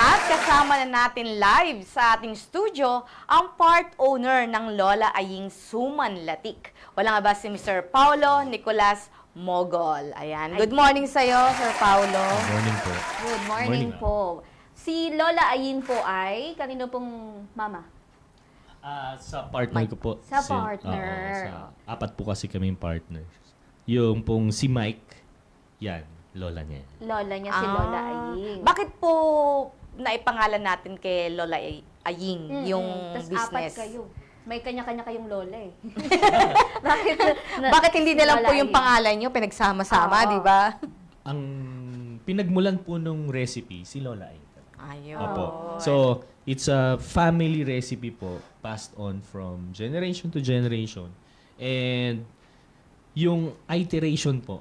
At kasama na natin live sa ating studio ang part owner ng Lola Aying Suman Latik. Wala nga ba si Mr. Paulo Nicolas Mogol. Ayan. Good morning sa'yo, Sir Paulo. Good morning po. Good morning Morning, po. Si Lola Aying po ay, kanino pong mama? Sa partner ko po. Sa partner. Apat po kasi kaming partners. Yung pong si Mike, yan, lola niya. Lola niya si Lola Aying. Bakit po naipangalan natin kay Lola Aying yung Tas business? apat kayo. May kanya-kanya kayong lola eh. Bakit hindi na lang Lola po yung Aying? pangalan nyo pinagsama-sama, Oo. di ba? Ang pinagmulan po nung recipe, si Lola Aying. Ayun. Opo. So, it's a family recipe po, passed on from generation to generation. And yung iteration po,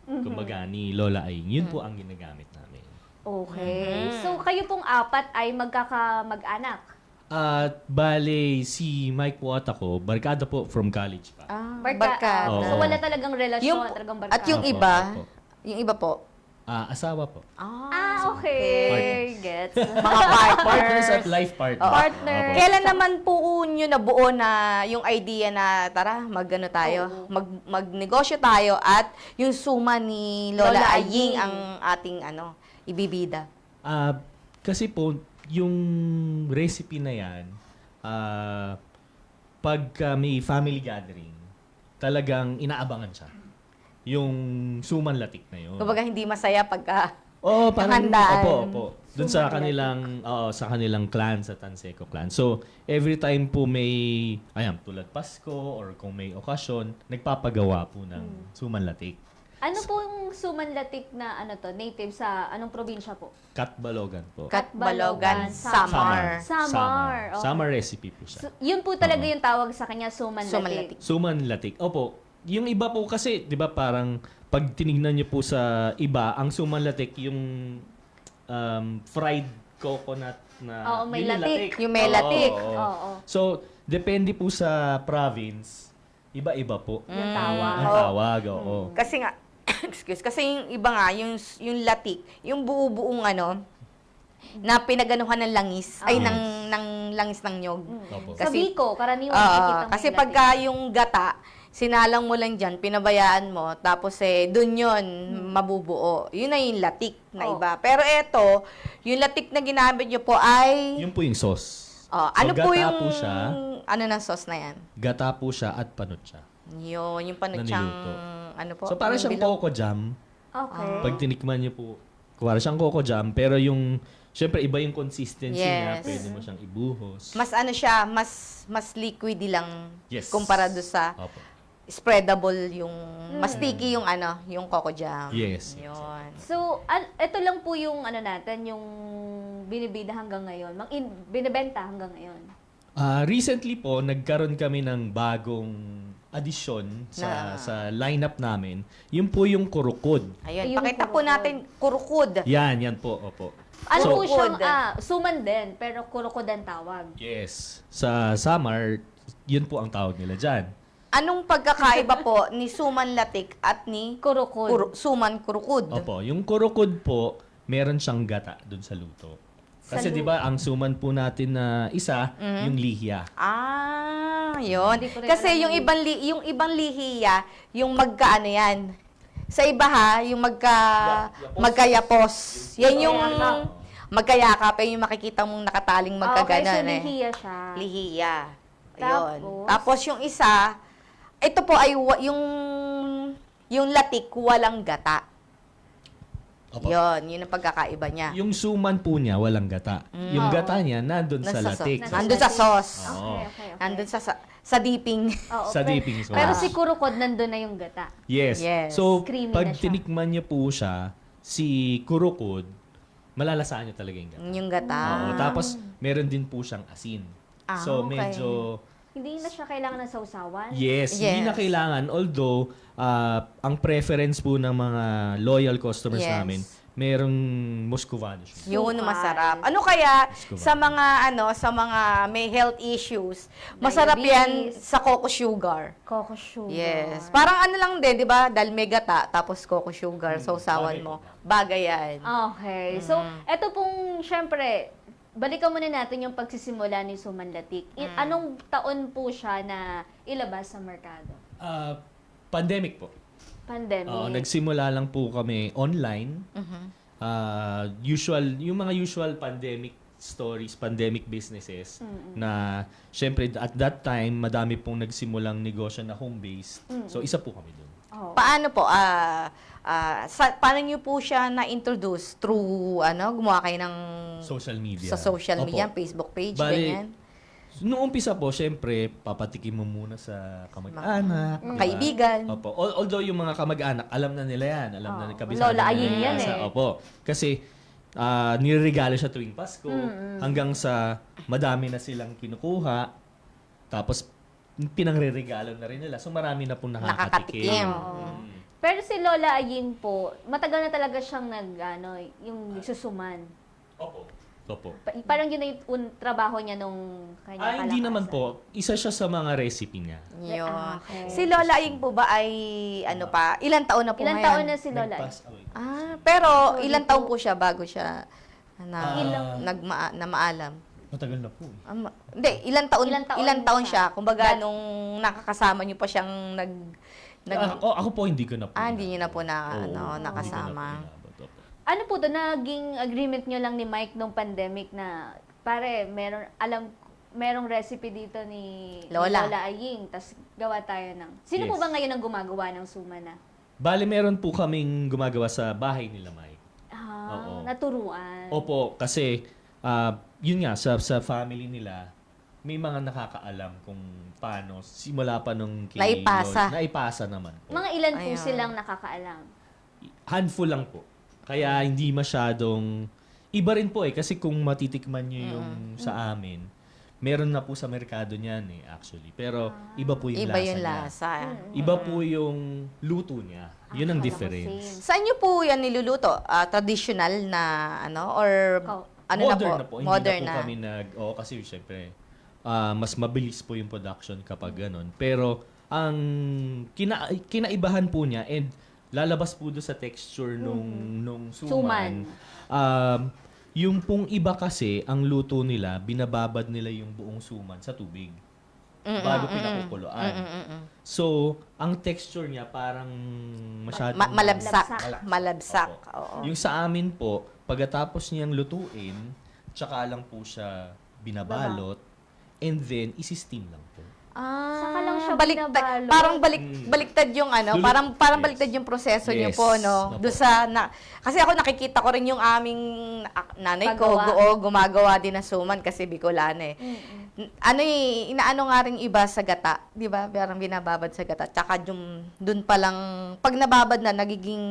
kumbaga ni Lola Aying, yun po ang ginagamit namin. Okay. So, kayo pong apat ay magkakamag-anak. At bale, si Mike po at ako, barkada po from college pa. Barkada. Oo. So, wala talagang relasyon, Yung- talagang barkada. At yung Opo, iba, opo. yung iba po. Asawa po. Okay. Gets. Mga Partners at life partner. Partner. Opo. Kailan naman po nyo nabuo na yung idea na tara, mag-ano tayo, magnegosyo tayo at yung suma ni Lola, Lola Aying Aying. ang ating ibibida? Kasi po, yung recipe na yan, pagka may family gathering, talagang inaabangan siya. Yung suman latik na yun. Kumbaga hindi masaya pagka Oo, parang, handaan. opo. Doon sa kanilang clan, sa Tanseco clan. So, every time po may, tulad Pasko or kung may okasyon, nagpapagawa po ng suman latik. Ano po yung sumanlatik na native sa anong probinsya po? Katbalogan po. Katbalogan, Samar. Samar. Samar. Okay. Samar recipe po siya. So, yun po talaga Oo. yung tawag sa kanya, sumanlatik. Sumanlatik. Suman latik. Opo. Yung iba po kasi, 'di ba, parang pag tinignan niyo po sa iba, ang suman latik yung fried coconut na Oo, may yun yung latik. Yung may Oo, latik. oo. Oo. So, depende po sa province, iba-iba po. Yung tawag. Ang tawag, oo. Kasi nga, kasi yung iba nga, yung latik, yung buo-buong na pinaganuhan ng langis, ay ng langis ng nyog. Opo. Sa Kasi- Biko, karaniwan Oo, nakikita mo kasi yung pagka yung gata, sinalang mo lang dyan, pinabayaan mo, tapos dun yun, mabubuo. Yun na yung latik na Oh. iba. Pero eto, yung latik na ginamit nyo po ay, Yun po yung sauce. ano po gata yung, po siya, ano ng sauce na yan? gata po siya at panot siya. Yun, yung panutsang, Naniluto. ano po? So, para yung siyang bilog. coco jam. Okay. Pag tinikman niyo po, kuwari siyang coco jam, pero yung, syempre, iba yung consistency niya. Yes. Pwede mo siyang ibuhos. Mas ano siya, mas liquidy lang Yes. kumpara do sa Opo. spreadable yung, mas sticky yung yung coco jam. Yes. Yun. So, ito lang po yung natin, yung binibida hanggang ngayon. Binibenta hanggang ngayon. Recently po, nagkaroon kami ng bagong addition sa lineup namin. Yun po yung kurukod. Ayun, Yung pakita po kurukod. natin, kurukod. Yan po, opo. Ano So- po siyang, Kurukod. suman din, pero kurukod ang tawag. Yes. Sa Samar, yun po ang tawag nila dyan. Anong pagkakaiba po ni suman latik at ni Kurukod. suman kurukod? Opo, yung kurukod po, meron siyang gata dun sa luto. Kasi Sa 'di ba, ang suman po natin na isa, yung lihiya. Yun. Hindi ko rin Kasi alam yung yun. yung ibang lihiya, yung magkaano yan. Sa iba ha, yung magkayapos. Yan yung magkayakap, yung makikita mong nakataling Okay, so magkaganon lihiya siya. Lihiya. Ayun. Tapos? Tapos yung isa, ito po ay yung latik walang gata. Opo. Yun ang pagkakaiba niya. Yung suman po niya, walang gata. Yung gata niya, nandun sa Nasa latik. sauce. Nandun sa sauce. Oo. Okay. Nandun sa dipping. Oo, Sa pero- dipping sauce. Pero si kurukod nandun na yung gata. Yes. Yes. So, Creamy pag na siya. tinikman niyo po siya, si kurukod, malalasaan niyo talaga yung gata. Yung gata. Oo. Tapos, meron din po siyang asin. So, okay. medyo... Hindi na siya kailangan ng sausawan. Yes, hindi na Yes. kailangan. Although, ang preference po ng mga loyal customers Yes. namin, merong Muscovado sugar. Yun, Sukal. masarap. Ano kaya Muscovado. sa mga may health issues, masarap yan Diabetes. sa coco sugar. Coco sugar. Yes. Parang ano lang din, 'di ba? Dahil may gata tapos coco sugar, sausawan bagay. mo. Bagay yan. Okay. So, eto pong, syempre, balikan muna natin yung pagsisimula ni Sumanlatik. Anong taon po siya na ilabas sa merkado? Pandemic po. Pandemic. Oo, nagsimula lang po kami online. Yung mga usual pandemic stories, pandemic businesses na syempre at that time madami pong nagsimulang negosyo na home-based. So isa po kami doon. Oh. Paano po paano niyo po siya na-introduce through gumawa kayo ng Social media. sa social media, Opo. Facebook page, Bali, ganyan. Noong umpisa po, syempre, papatikim mo muna sa kamag-anak. diba? Kaibigan. Opo. Although yung mga kamag-anak, alam na nila yan. Alam na kabisado Lola na Aying nila yan eh. Opo. Kasi niregalo siya tuwing Pasko hanggang sa madami na silang kinukuha. Tapos pinangre-regalo na rin nila. So marami na pong Nakakatikim. nakakatikim. Oo. Pero si Lola Aying po, matagal na talaga siyang yung nagsusuman. Opo. Opo. Parang yun na yung trabaho niya nung kanya Hindi naman kalakasan. po. Isa siya sa mga recipe niya. Yun. Okay. Si Lola Aying po ba ay ilang taon na po Ilang ngayon? taon na si Lola? Nag-pass away. Pero ilang taon po siya bago siya Ilang- na maalam? Matagal na po. Hindi, ilang taon Ilang taon siya. Kumbaga That- nung nakakasama niyo pa siyang Ako po hindi ko na po. hindi niyo na po Oo, nakasama. hindi ko na po inabot, opo. Ano po doon, naging agreement nyo lang ni Mike nung pandemic na, pare, merong recipe dito ni Lola. Aying, tas gawa tayo ng... Sino po Yes. ba ngayon ang gumagawa ng sumana? Bale, meron po kaming gumagawa sa bahay nila, Mike. Oo. Naturuan. Opo, kasi yun nga, sa family nila, may mga nakakaalam kung paano, simula pa nung Naipasa. Naipasa naman po. Mga ilan po Ayan. silang nakakaalam? Handful lang po. Kaya hindi masyadong... Iba rin po kasi kung matitikman nyo yung sa amin, meron na po sa merkado niyan actually. Pero iba po yung Iba lasa yung niya. lasa. Iba po yung luto niya. Yun ang Akala ko difference. same. Saan niyo po yan niluluto? Traditional na or Modern na po. Hindi Modern na po kami kasi syempre, mas mabilis po yung production kapag ganun. Pero, ang kinaibahan po niya and lalabas po doon sa texture nung suman. Yung pong iba kasi, ang luto nila, binababad nila yung buong suman sa tubig. Bago pinakukuluan. So, ang texture niya parang masyadong malabsak. Malabsak. Opo. Oo. Yung sa amin po, pagkatapos niyang lutuin, tsaka lang po siya binabalot, and then isi-steam lang po. Saka lang siya baliktad, binabalot. parang baliktad yung parang Yes. baliktad yung proseso niyo Yes. po, no? Opo. Doon kasi ako nakikita ko rin yung aming nanay ko, Paggawa. gumagawa din ng suman kasi Bicolana eh. Inaano nga rin iba sa gata, 'di ba? Parang binababad sa gata. Tsaka doon pa lang pag nababad na nagiging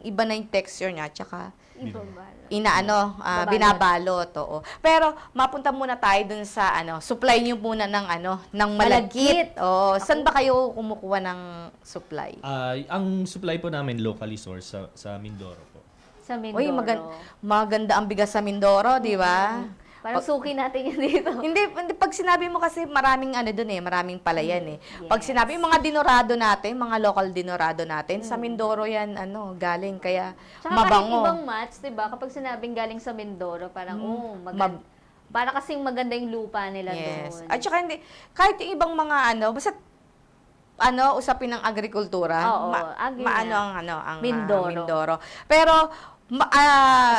iba na yung texture niya, tsaka Ibabala. Babalot. Binabalot, oo. Pero mapunta muna tayo dun sa supply niyo muna ng malagkit. Oo. Saan ba kayo kumukuha ng supply? Ang supply po namin locally sourced sa Mindoro po. Sa Mindoro. Uy, maganda ang bigas sa Mindoro, di ba? Parang suki natin yun dito. Hindi, pag sinabi mo kasi maraming maraming palayan eh. Pag sinabi mga dinorado natin, mga local dinorado natin, sa Mindoro yan, galing, kaya Tsaka mabango. kahit ibang mats, diba? Kapag sinabing galing sa Mindoro, parang, maganda. Para kasing maganda yung lupa nila Yes. doon. At saka hindi, kahit yung ibang mga basta usapin ng agrikultura, Oo, agri na. ang Mindoro. Mindoro. Pero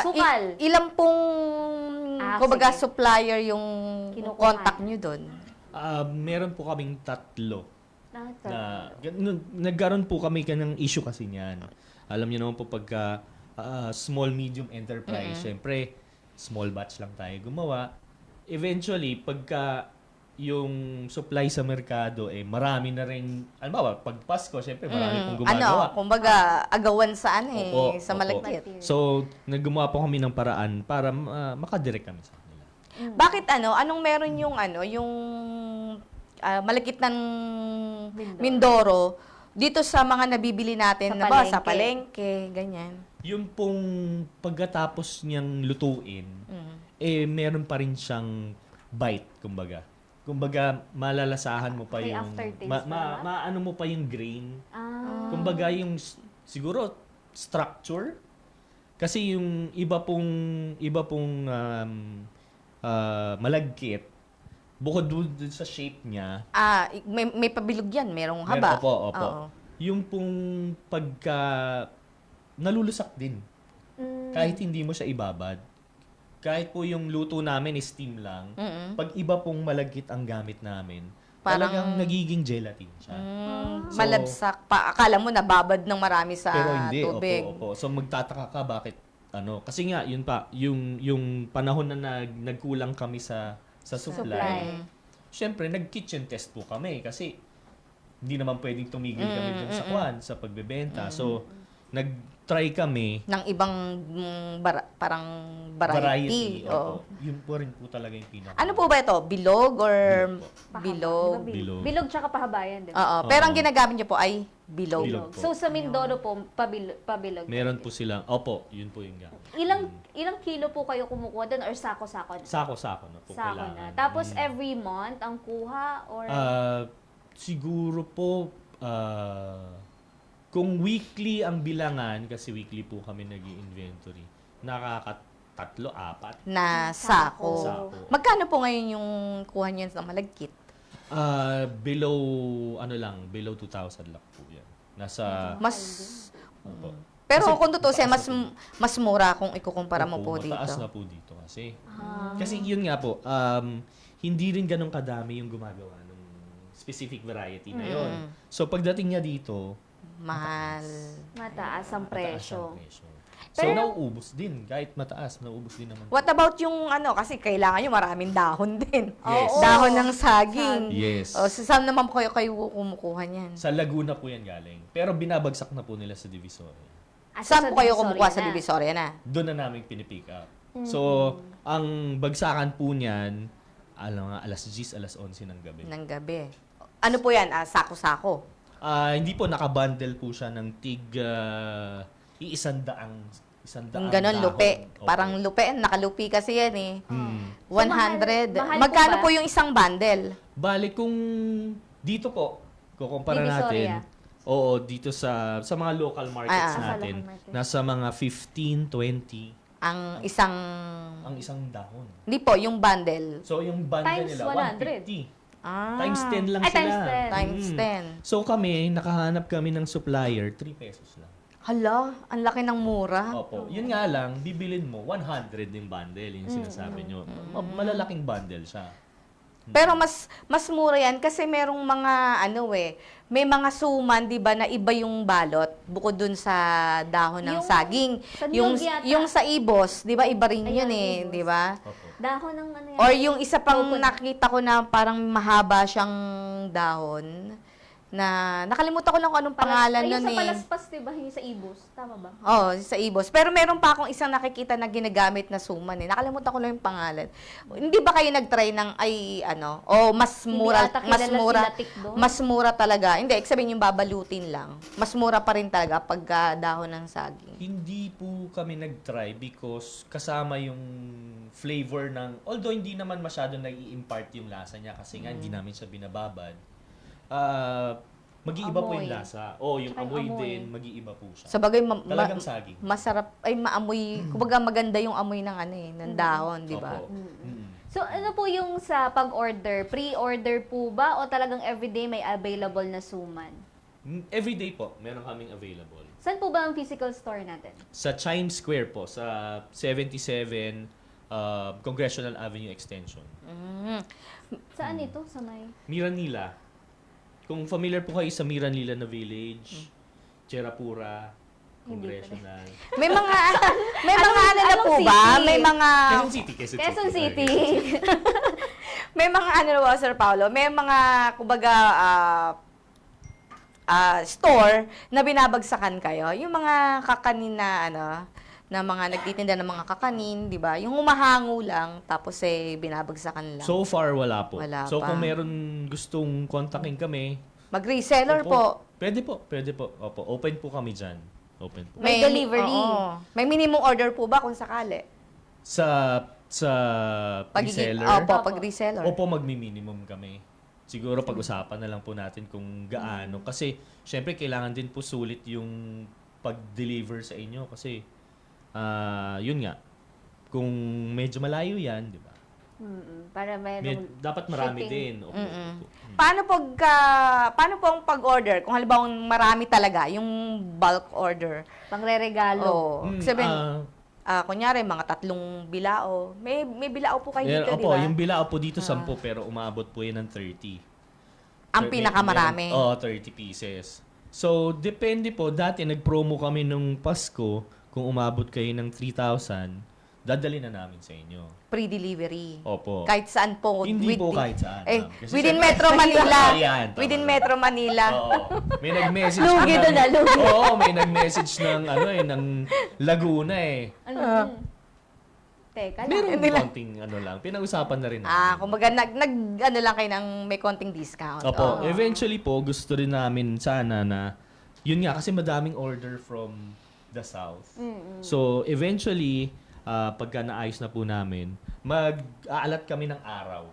Sukal. ilang pong kumbaga sige. supplier yung Kinukuha. contact nyo doon? Meron po kaming 3 Nata. nagkaroon po kami ng issue kasi niyan. Alam niyo naman po pagka small medium enterprise, syempre small batch lang tayo gumawa. Eventually, pagka yung supply sa merkado marami na rin, pag Pasko, syempre marami pong gumagawa. Kumbaga agawan saan Opo, sa opo. malagkit. So, naggumawa po kami ng paraan para makadirect kami sa kanila. Bakit anong meron yung yung malagkit ng Mindoro dito sa mga nabibili natin Sa sa palengke. palengke, ganyan. yung pong pagkatapos niyang lutuin, meron pa rin siyang bite, kumbaga. Kumbaga, malalasahan mo pa May yung... aftertaste maano mo pa yung grain. Ah. Kumbaga, yung siguro structure. Kasi yung iba pong malagkit, bukod dun sa shape niya, May pabilog yan, merong haba. Opo. Oo. Yung pong pagka nalulusak din. Kahit hindi mo siya ibabad. Kahit po yung luto namin is steam lang, pag iba pong malagkit ang gamit namin, Parang- talagang nagiging gelatin siya. So, Malabsak pa. Akala mo nababad ng marami sa pero hindi, tubig. opo. So magtataka ka bakit kasi nga yun pa, yung panahon na nagkulang kami sa supply. Siyempre, nag-kitchen test po kami kasi hindi naman pwedeng tumigil kami dun sa pagbebenta. So, nag-try kami Ng ibang parang variety. Oo. Opo. Yun po rin po talaga yung pinaka. Ano po ba ito? Bilog or Pahaba. bilog? Di ba Bilog. Bilog tsaka pahabayan, di ba? Oo. Pero ang ginagamit niyo po ay bilog. Bilog. po. So, sa Mindoro po, pabilog. Meron po silang, opo, yun po yung gamit. Ilang kilo po kayo kumukuha doon or sako-sako na? Sako-sako na po Sako kailangan. na. Tapos, every month, ang kuha or... Siguro po, kung weekly ang bilangan, kasi weekly po kami nag-i-inventory, nakakatatlo, apat. Na sako. Sako. Magkano po ngayon yung kuha niyo sa malagkit? Below, below 2,000 lang po yan. Nasa, Mas opo. pero Kasi kung tutusin, mataas mas mura kung ikukumpara mo po Opo, dito. mataas na po dito kasi. Ah. Kasi yun nga po, hindi rin ganun kadami yung gumagawa ng specific variety na yun. So pagdating niya dito, Mahal. Mataas ang mataas presyo. ang presyo. So Pero- nauubos din. Kahit mataas, nauubos din naman. What about yung kasi kailangan nyo maraming dahon din. Yes. Oo. Dahon ng saging. Yes. O, saan naman po kayo kumukuha niyan? Sa Laguna po yan galing. Pero binabagsak na po nila sa Divisoria. Saan po kayo kumukuha sa na? Divisoria na? Doon na namin pinipick up. So, ang bagsakan po niyan, alas 10, alas 11 ng gabi. Ng gabi. Ano po yan? Sako-sako. Hindi po, nakabundle po siya ng iisandaang Ganon, dahon. lupi. Opo. Parang lupi. Nakalupi kasi yan eh. 100. mahal po Magkano ba? po yung isang bundle? Bale, kung dito po, kukumpara Divisoria. natin, oo, dito sa mga local markets Sa natin, local market. nasa mga 15, 20 Ang isang... ang isang dahon. Hindi po, yung bundle. So, yung bundle Times nila, 100. 150. Ah, Times 10 lang Ay, sila. times 10. Times Mm. 10. So, kami, nakahanap kami ng supplier, 3 pesos lang. Hala, ang laki ng mura. Opo. Yun nga lang, bibilin mo, 100 yung bundle, yung sinasabi nyo. Malalaking bundle siya. Pero mas mura yan kasi merong mga may mga suman 'di ba na iba yung balot bukod dun sa dahon ng Yung saging. sa niyog yata. Yung sa ibos, 'di ba iba rin Ayan, yun ibos. 'di ba? Opo. Dahon ng ano yan? Or yung isa pang Coconut. nakita ko na parang mahaba siyang dahon na nakalimutan ko lang kung anong pangalan Ay, yung nun sa eh. palaspas, diba? Yung sa ibos. Tama ba? Oh, sa ibos. Pero meron pa akong isang nakikita na ginagamit na suman eh. Nakalimutan ko lang yung pangalan. Hindi ba kayo nag-try ng mas Hindi mura, ata mas kilala mura, sila Tik doon. mas mura talaga. Hindi, sabihin yung babalutin lang. Mas mura pa rin talaga pagka dahon ng saging. Hindi po kami nag-try because kasama yung flavor although hindi naman masyado nag-i-impart yung lasa niya kasi nga hindi namin siya binababad. Mag-iiba po yung Amoy. lasa. O, yung Tsaka yung amoy amoy. din, mag-iiba po siya. Sa bagay, Talagang saging. masarap, maamoy, kumbaga maganda yung amoy ng ng dahon, di ba? Opo. Mm. So, ano po yung sa pag-order? Pre-order po ba o talagang everyday may available na suman? Everyday po, meron kaming available. Saan po ba ang physical store natin? Sa Chimes Square po, sa 77 Congressional Avenue Extension. Saan ito? Sa may... Miranila. Kung familiar po kayo sa Miranila na village, Cherapura, Hindi Congressional. May mga, na anong po ba? city? May mga, Quezon City. Quezon City. may mga Sir Paolo, may mga, kumbaga, store na binabagsakan kayo. Yung mga kakanin na, na mga nagtitinda ng mga kakanin, di ba? Yung humahango lang, tapos binabagsakan lang. So far, wala po. Wala so pa. kung meron gustong kontakin kami, Mag-reseller po. Pwede po. Opo, open po kami dyan. Open po. May delivery. Oo. May minimum order po ba kung sakali? Sa Pagiging, reseller, opo, pag reseller. opo, magmi-minimum kami. Siguro pag-usapan na lang po natin kung gaano. Kasi, syempre, kailangan din po sulit yung pag-deliver sa inyo. Kasi, yun nga, kung medyo malayo yan, di ba? Para mayroong Dapat marami shipping. din. Opo, opo. Paano po ang pag-order? Kung halimbawa marami talaga, yung bulk order. pangre-regalo. Oo. Sabihin, kunyari, mga 3 bilao. May bilao po kayo dito, di opo, ba? yung bilao po dito 10 pero umabot po yan ng 30. Ang pinakamarami. Oo, 30 pieces. So, depende po. Dati nag-promo kami nung Pasko. Kung umabot kayo ng 3,000, dadali na namin sa inyo. Pre-delivery. Opo. Kahit saan po. Hindi po kahit saan, Eh, ma'am. Kasi within syempre- Metro Manila. Ayan, tama Within na. Metro Manila. Oo. May nag-message Lugi doon na, lugi. Oo, may nag-message ng ng Laguna eh. Ano? Teka lang. Meron nila. konting lang. Pinag-usapan na rin namin. Kumbaga, ano lang kayo ng may konting discount. Opo, Oo. eventually po, gusto rin namin sana na, yun nga, kasi madaming order from the south. So, eventually, pagka naayos na po namin, mag-aalat kami ng araw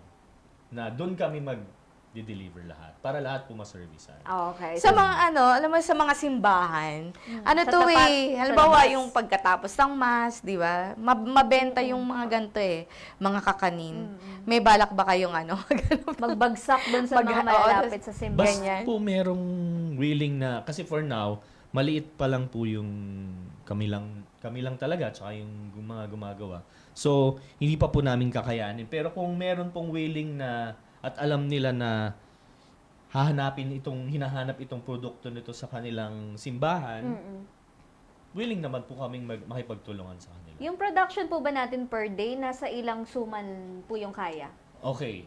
na doon kami mag-deliver lahat para lahat po ma-servicean. Okay. Sa mga alam mo, sa mga simbahan, Sa tapat, halimbawa sa labas. yung pagkatapos ng mass, di ba? Mabenta yung mga ganito mga kakanin. May balak ba kayong ganun? magbagsak doon sa mga malalapit sa simbahan. Ganyan. Basta po merong willing na, kasi for now, maliit pa lang po yung kami lang talaga, tsaka yung mga gumagawa. So, hindi pa po namin kakayanin. Pero kung meron pong willing na, at alam nila na hinahanap itong produkto nito sa kanilang simbahan, willing naman po kaming makipagtulungan sa kanila. Yung production po ba natin per day, nasa ilang suman po yung kaya? Okay,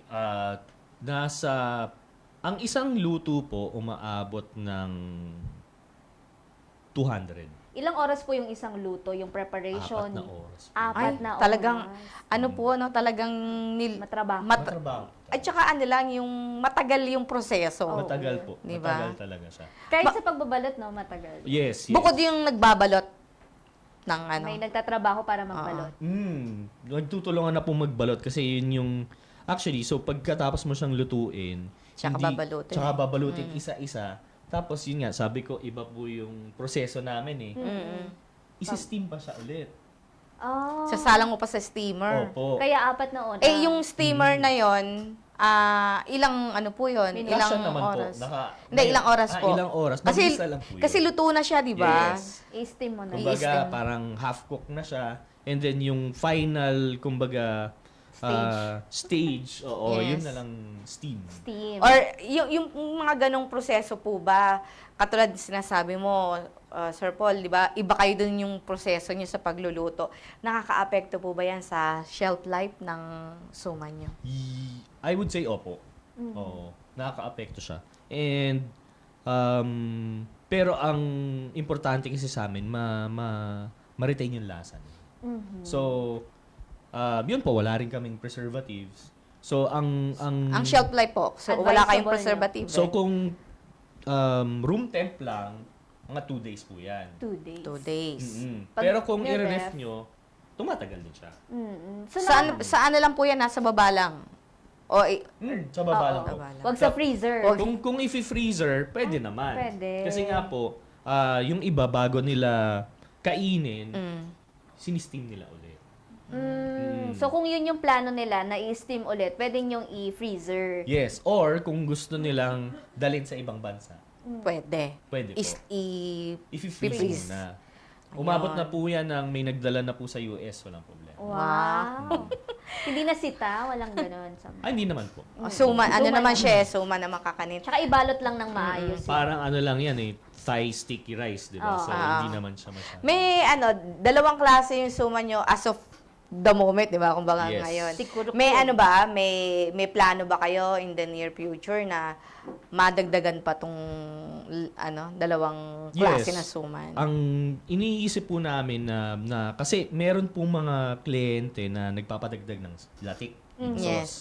ang isang luto po umaabot ng 200. Ilang oras po yung isang luto, yung preparation? 4 na oras. Apat na talagang, oras. talagang Matrabaho. Matrabaho. At saka lang, yung matagal yung proseso. Matagal po. Di ba? Matagal talaga siya. Kahit sa pagbabalot, no, matagal. Yes, yes. Bukod yung nagbabalot ng May nagtatrabaho para magbalot. Nagtutulungan na po magbalot kasi yun yung... Actually, so pagkatapos mo siyang lutuin... Tsaka babalutin. Tsaka babalutin isa-isa. Tapos yun nga, sabi ko, iba po yung proseso namin eh. Isi-steam pa siya ulit. Oh. Sasalang mo pa sa steamer. Opo. Kaya 4 na oras. Yung steamer na yon, ilang po yun? Minutes. Ilang Siya naman oras? po. Hindi, ilang oras po. Ilang oras. Kasi, Mabilis na lang po yun. kasi luto na siya, di ba? Yes. I-steam mo na. Kumbaga, I-steam. parang half-cook na siya. And then, yung final, kumbaga, stage, Yes. yun na lang steam. Steam. Or yung mga ganong proseso po ba, katulad sinasabi mo, Sir Paul, di ba, iba kayo dun yung proseso niyo sa pagluluto. Nakaka-apekto po ba yan sa shelf life ng suman niyo? I would say opo. Oo. Nakaka-apekto siya. And, pero ang importante kasi sa amin, ma-retain yung lasa niya. So, yun po, wala rin kaming preservatives. So, ang Shelf life po. So, wala kayong Advisable preservative. So, kung room temp lang, mga 2 days po yan. 2 days. 2 days. Pag Pero kung nire-ref, i-ref nyo, tumatagal din siya. So, Saan na lang po yan? Nasa baba lang? O, Sa baba lang po. baba lang. wag sa freezer. Kung i-freezer, pwede naman. pwede. Kasi nga po, yung iba bago nila kainin, sinisting nila ulit. So, kung yun yung plano nila na i-steam ulit, pwedeng yung i-freezer. Yes, or kung gusto nilang dalhin sa ibang bansa, Pwede. pwede po. I-freeze i-freeze. muna. Umabot na po yan ng may nagdala na po sa US, walang problema. Wow. Hindi na sita, walang ganun. Ay, hindi naman po. Suman, naman siya suman na makakanin. Tsaka ibalot lang ng maayos. Parang lang yan eh, Thai sticky rice, di ba? Oo. So, hindi naman siya masyado. May dalawang klase yung suman nyo as of the moment, di ba? Kumbaga Yes. ngayon. Siguro May po. may plano ba kayo in the near future na madagdagan pa tong dalawang klase Yes. na suman? Ang iniisip po namin na kasi meron pong mga kliyente na nagpapadagdag ng latik, yung sauce. Yes.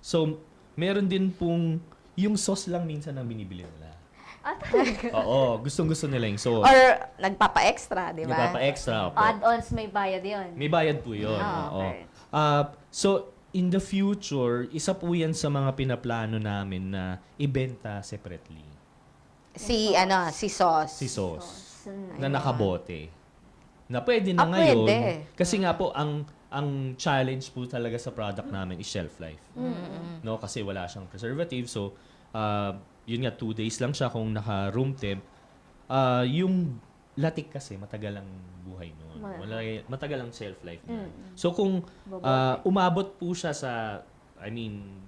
So, meron din pong yung sauce lang minsan ang binibili nila. Talaga. Oo, gustong-gusto nila yung sauce. Or nagpapa-extra, di ba? Nagpapa-extra, opo. Add-ons, may bayad yun. May bayad po yun. Ah, Oo. okay. So, in the future, isa po yan sa mga pinaplano namin na ibenta separately. Si sauce. Si sauce. Mm. Na nakabote. Na pwede na Ah, ngayon. pwede. Kasi nga po, ang challenge po talaga sa product namin is shelf life. No? Kasi wala siyang preservative. So, yun nga, 2 days lang siya kung naka-room temp. Yung latik kasi, matagal ang buhay nun. Matagal ang shelf life niya. So, kung umabot po siya sa,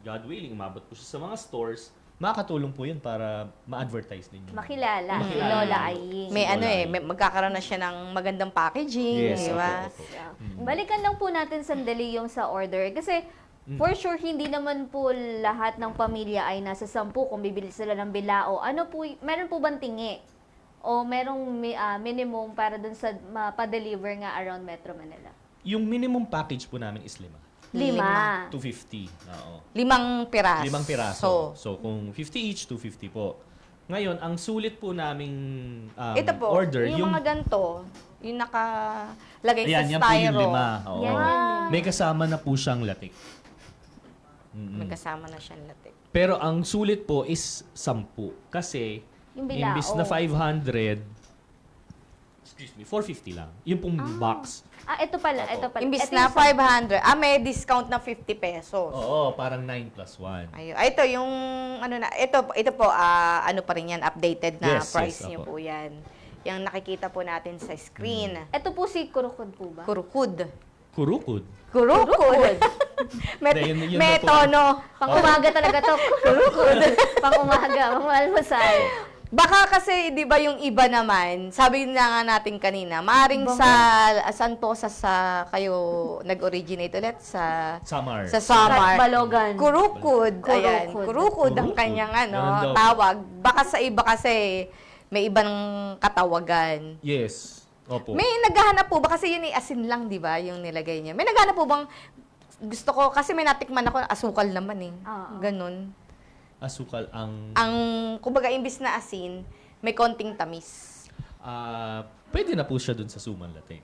God willing, umabot po siya sa mga stores, makakatulong po yun para ma-advertise din yun. Makilala. Si Makilala. Lola Aying. May Wala eh. magkakaroon na siya ng magandang packaging, Yes, di ba? opo. Yeah. Balikan lang po natin sandali yung sa order. Kasi, for sure, hindi naman po lahat ng pamilya ay nasa 10 kung bibili sila ng bilao. Meron po bang tingi? O merong minimum para dun sa mapadeliver nga around Metro Manila? Yung minimum package po namin is 5. 5. 250. Oo. 5 piraso. 5 piraso. So, kung 50 each, 250 po. Ngayon, ang sulit po naming Ito po, order, yung mga ganito, yung nakalagay ayan, sa yan po yung styro. 5. Oo. Yan, yan. May kasama na po siyang latik. May kasama na siyang latik. Pero ang sulit po is 10. Kasi, Yung bilao. imbis na 500, 450 lang. Yung pong box. Ito pala. Opo. Ito pala. Imbis Ito na yung 500, may discount na 50 pesos. Oo, parang 9 plus 1. Ayun. Ito yung ito po pa rin yan, updated na Yes, price yes, niyo apo. po yan. Yung nakikita po natin sa screen. Ito po si Kurukod po ba? Kurukud. Kurukod. Kurukod. Yun may na po. tono. Pang umaga talaga to. Kurukod. Pang umaga. Pang almusal. Baka kasi, di ba yung iba naman, sabi na nga natin kanina, maaring saan po sa kayo nag-originate ulit? Sa Samar. Samar. Balogan. Kurukod. Ayan. Kurukod. Kurukod ang Kurukod. kanyang Ganun daw. tawag. Baka sa iba kasi, may ibang katawagan. Yes. Opo. May naghahanap po ba? Kasi yun asin lang, di ba? Yung nilagay niya. May naghahanap po bang, gusto ko, kasi may natikman ako, asukal naman eh. Oo. Ganun. Asukal ang... Kumbaga, imbis na asin, may konting tamis. Pwede na po siya dun sa suman latte.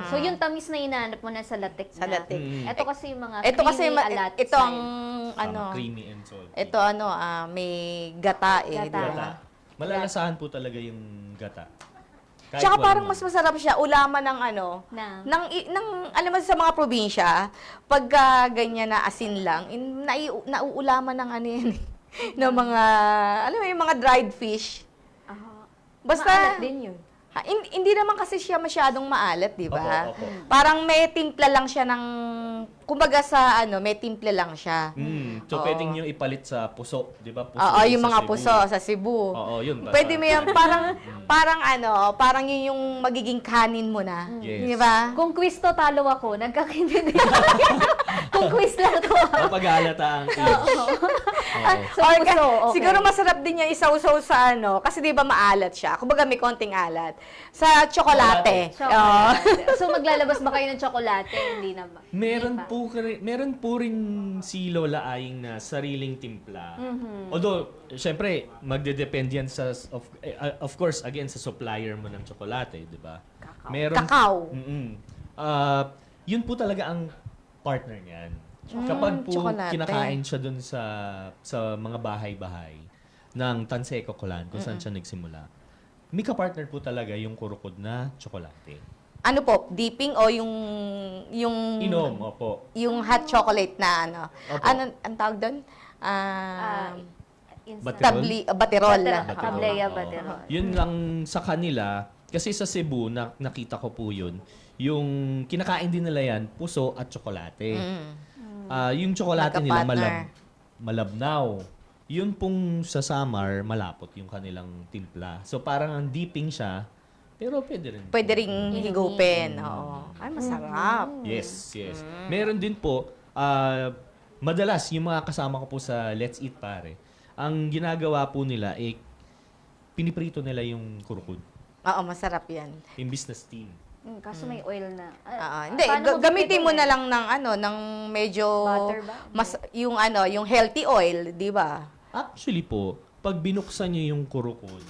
So, yung tamis na hinahanap mo na sa latik Sa na. latik. Ito kasi yung mga Ito kasi, creamy alat ito ang, Tama, creamy and salty. ito may gata eh. Gata. di ba? Gata. Malalasahan po talaga yung gata. Kahit Tsaka walang- parang mas masarap siya, ulaman ng ng alam mo sa mga probinsya, pagka ganyan na asin lang, nauulaman ng yan eh, ng mga, alam mo yung mga dried fish. Basta, Maalat din yun. Hindi naman kasi siya masyadong maalat, di ba? Opo, opo. Parang may timpla lang siya ng, kumbaga sa may timpla lang siya. So, Oo. pwedeng nyo ipalit sa puso, di ba? Puso Oo, din yung sa mga Cebu. puso sa Cebu. Oo, yun. Pwede mo yan, parang yun yung magiging kanin mo na. Yes. Di ba? Kung quiz to, talo ako. Nagkakintindi. Kung quiz lang to. Mapagalata ang age. Oo. So, Or puso, okay. siguro masarap din niya isawsaw sa kasi di ba maalat siya. Kumbaga may konting alat. Sa tsokolate. Chocolate. So, maglalabas ba kayo ng tsokolate? Hindi naman. Meron po rin si Lola Aying na sariling timpla. Although, syempre, magde-depend yan of course, again, sa supplier mo ng tsokolate, di ba? Kakao. Yun po talaga ang partner niyan. Kapag po tsokolate. kinakain siya dun sa mga bahay-bahay ng Tanseco Colan, kung saan siya nagsimula, may kapartner po talaga yung kurukod na tsokolate. Ano po, dipping o yung Inom, opo. yung hot chocolate na Opo. ang tawag doon? Baterol? Baterol. Tableya Oo. Baterol. Yun lang sa kanila, kasi sa Cebu, nakita ko po yun, yung kinakain din nila yan, puso at tsokolate. Yung tsokolate nila Magka-partner. malabnaw. Yun pong sa Samar, malapot yung kanilang timpla. So parang ang dipping siya, pero pwede rin. Pwede ring higupin. Oo. Ay, masarap. Yes, yes. Meron din po, madalas yung mga kasama ko po sa Let's Eat Pare, ang ginagawa po nila, piniprito nila yung kurukod. Oo, masarap yan. Imbis na steam. Kaso may oil na. Hindi, Paano mo gamitin mo pipiliin? na lang ng medyo Butter ba? yung healthy oil, 'di ba? Actually po, pag binuksan niyo yung kurukod,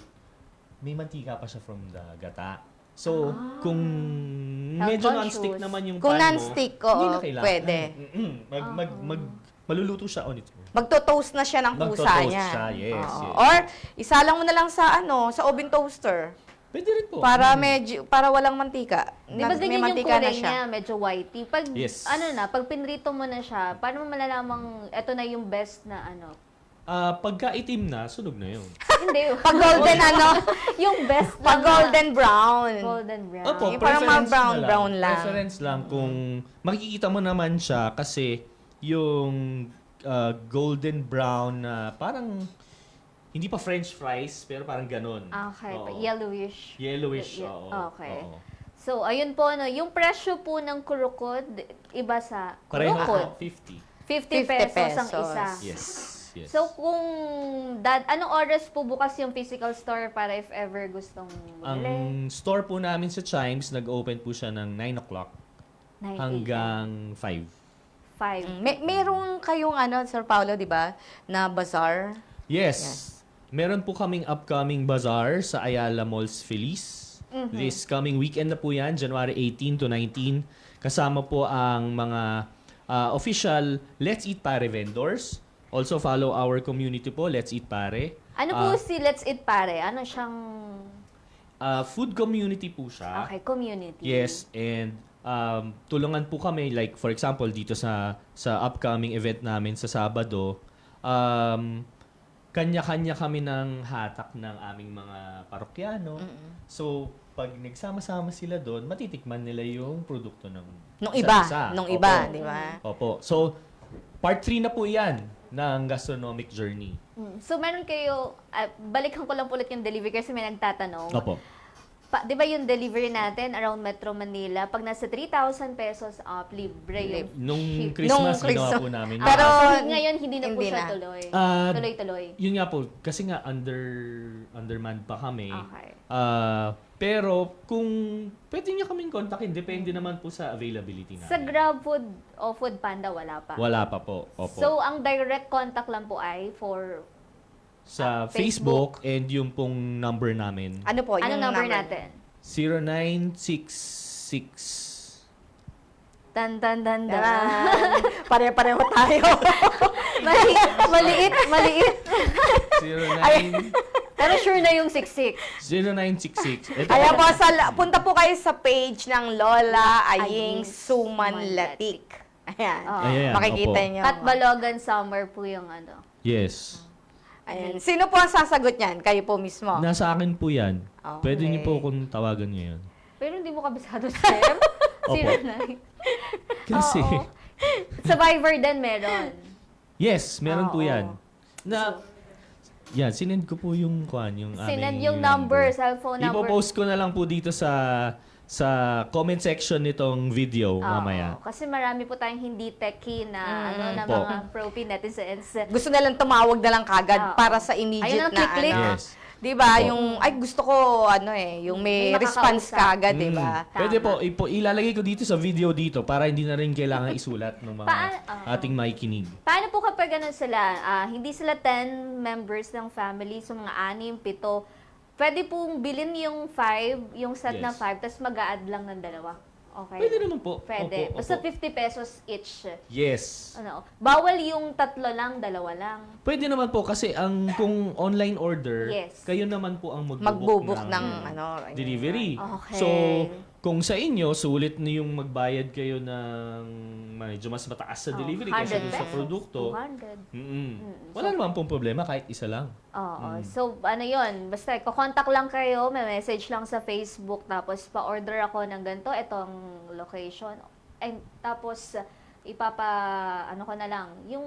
may mantika pa siya from the gata. So, kung Health medyo conscious. non-stick naman yung Kung pan mo, non-stick, hindi oo, na kailangan. pwede. Maluluto siya on its own. Magto-toast na siya ng kusa Magto-toast niya. siya, yes, Oo. yes. Or isalang mo na lang sa sa oven toaster Pwede rin po. para para walang mantika. Di ba May ganyan yung mantika na kulay siya. niya, medyo whitey? Pag, Yes. pag pinrito mo na siya, paano mo malalamang ito na yung best na Pagka itim na, sunog na yun. Hindi. Pag golden yung best pag lang golden brown. golden brown. Opo, Yung parang mga preference na lang. brown lang. Preference lang kung makikita mo naman siya kasi yung golden brown na parang hindi pa French fries pero parang ganun. Okay, Oo. yellowish. Yellowish, Ye- oo. okay. Oo. So, ayun po, yung presyo po ng kurukod, iba sa Pareho kurukod. 50. 50 pesos ang isa. Yes. Yes. So, kung anong oras po bukas yung physical store para if ever gustong bumili? Ang store po namin sa Chimes, nag-open po siya ng 9 o'clock 9 hanggang 5. 5. Meron kayong Sir Paulo, di ba, na bazaar? Yes. Meron po kaming upcoming bazaar sa Ayala Malls Feliz. This coming weekend na po yan, January 18 to 19. Kasama po ang mga official Let's Eat Pare vendors. Also follow our community po, Let's Eat Pare. Ano po si Let's Eat Pare? Ano siyang... Food community po siya. Okay, community. Yes, and tulungan po kami, like for example, dito sa upcoming event namin sa Sabado, kanya-kanya kami ng hatak ng aming mga parokyano. So, pag nagsama-sama sila doon, matitikman nila yung produkto ng Nung iba, isa-isa. nung Opo. iba, di ba? Opo. So, part 3 na po yan ng gastronomic journey. So, meron kayo... balikan ko lang po ulit yung delivery kasi may nagtatanong. Opo. Di ba yung delivery natin around Metro Manila, pag nasa 3,000 pesos up, libre yung Nung ship. Christmas, Nung ginawa Christmas. po namin. yun. Pero, So, ngayon, hindi na po hindi siya na. tuloy. Tuloy-tuloy. Yun nga po, kasi nga undermanned pa kami. Okay. Pero kung pwede niyo kaming kontakin, depende naman po sa availability namin. Sa GrabFood o Food Panda, wala pa. Wala pa po. Opo. So, ang direct contact lang po ay for... sa Facebook. Facebook and yung pong number namin. Ano po? Anong yung number natin? 0966 Tan-tan-tan-tan. Pare-pareho tayo. Maliit. 09 Pero sure na yung 66. 0966. Ito Kaya po. po, punta po kayo sa page ng Lola Aying Aying Sumanlatik. Ayan. Ayan, Makikita opo. nyo. Katbalogan Summer po yung Yes. Ayan. Sino po ang sasagot niyan? Kayo po mismo. Nasa akin po yan. Okay. Pwede niyo po kung tawagan niyo yun. Pero hindi mo kabisado, sir. Opo. 09. Kasi, Oo. Survivor din meron. yes, meron po Oo. yan. Yan, sinend ko po yung yung Sinend aming yung number, cellphone number. Ipo-post ko na lang po dito sa comment section nitong video Oo. mamaya. Kasi marami po tayong hindi techie na na Po. mga pro-P netizens. Gusto na lang tumawag na lang kagad Oo. para sa immediate Ayun ang na click-click. Yes. Di ba? Opo. Yung, gusto ko, yung may May response makakausap. kagad, di ba? Tama. Pwede po, ilalagay ko dito sa video dito para hindi na rin kailangan isulat ng mga Oo. ating makikinig. Paano po kapag ganun sila? Hindi sila 10 members ng family, so mga 6, 7. Pwede pong bilhin yung 5, yung set na Yes. 5, tapos mag-a-add lang ng 2. Okay. Pwede naman po. Pwede. Opo, Basta opo. 50 pesos each. Yes. Bawal yung 3 lang, 2 lang. Pwede naman po kasi kung online order, Yes. kayo naman po ang Magbubuk ng ng, delivery. Okay. So, kung sa inyo, sulit na yung magbayad kayo ng medyo mas mataas sa delivery kaysa 100 dun sa pesos, produkto. 200. Wala naman pong problema kahit isa lang. Oo. So, ano basta ko-contact lang kayo, may message lang sa Facebook, tapos pa-order ako ng ganito, itong location. And tapos, ko na lang, yung